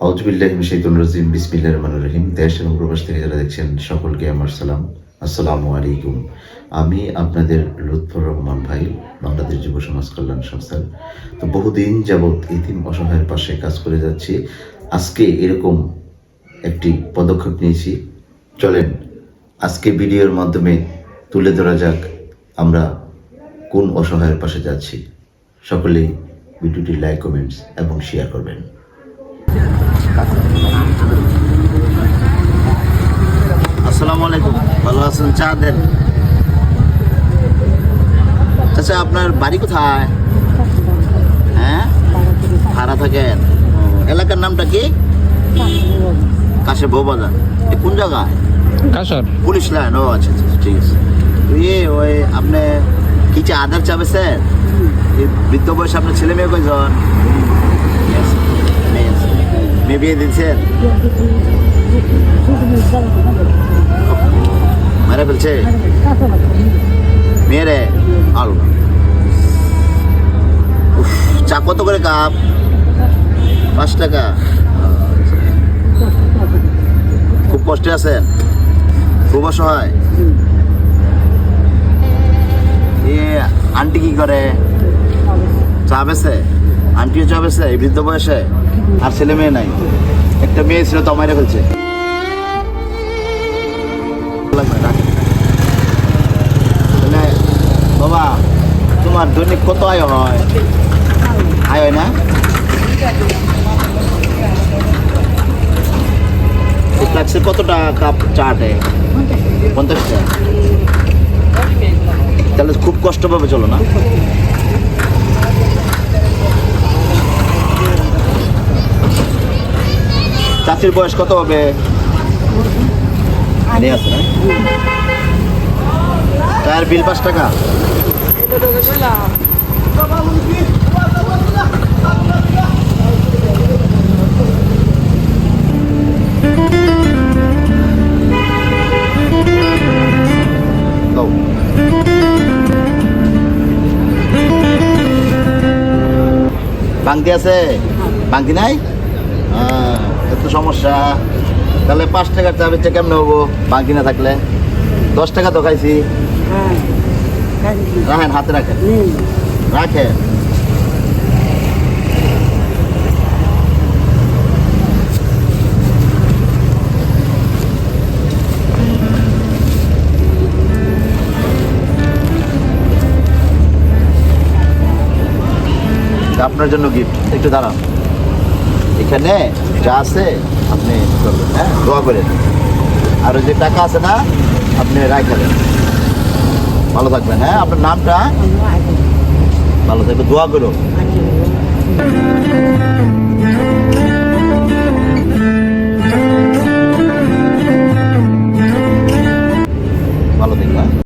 আউযুবিল্লাহি মিনাশ শাইতানির রাজিম বিসমিল্লাহির রহমানির রহিম। দেশ এবং প্রবাস থেকে যারা দেখছেন সকলকে আমার সালাম, আসসালামু আলাইকুম। আমি আপনাদের লুৎফর রহমান ভাই, বাংলাদেশ যুব সমাজ কল্যাণ সংস্থার। তো বহুদিন যাবৎ এতিম অসহায়ের পাশে কাজ করে যাচ্ছি। আজকে এরকম একটি পদক্ষেপ নিয়েছি। চলেন আজকে ভিডিওর মাধ্যমে তুলে ধরা যাক আমরা কোন অসহায়ের পাশে যাচ্ছি। সকলেই ভিডিওটি লাইক, কমেন্টস এবং শেয়ার করবেন। আসসালামু আলাইকুম, ভালো আছেন? চা দেন। আচ্ছা, আপনার বাড়ি কোথায়? হ্যাঁ, ভাড়া থাকেন। এলাকার নামটা কি? কাশে বউবাজার। কোন জায়গায়? কাশর পুলিশ লাইন। ও আচ্ছা আচ্ছা, ঠিক আছে। ওই আপনি কি চা আধার চাবে স্যার? বৃদ্ধ বয়সে আপনার ছেলে মেয়ে কয়জন? মেয়ে বিয়ে দিচ্ছেন? মারা ফেলছে মেয়েরে? আল্লাহ। চা কত করে কাপ? 5 টাকা। খুব কষ্টে আছেন? খুব অসহায়? আন্টি কি করে? চা বেছে? আন্টিও চা বেছে এই বৃদ্ধ বয়সে? আর ছেলে মেয়ে নাই? একটা মেয়ে ছিল তো মারা ফেলছে। বাবা, তোমার দৈনিক কত আয় হয়? আয় হয় না? লাগছে কতটা কাপ চাটে? 50 টাকা। তাহলে খুব কষ্ট পাবে, চলো না? চাচির বয়স কত হবে? আছে না? চায়ের বিল 5 টাকা। বাংতি আছে? বাংতি নাই? এত সমস্যা। তাহলে 5 টাকার চা বেচে কেমন হবো বাংতি না থাকলে? 10 টাকা তো খাইছি। রাখেন, হাতে রাখেন, রাখেন। আপনার জন্য গিফট। একটু দাঁড়ান, এখানে যা আছে আপনি করবেন। হ্যাঁ, দোয়া করেন। আর ওই যে টাকা আছে না, আপনি রাখেন। ভালো থাকবেন। হ্যাঁ, আপনার নামটা? ভালো থাকবে, দোয়া করো।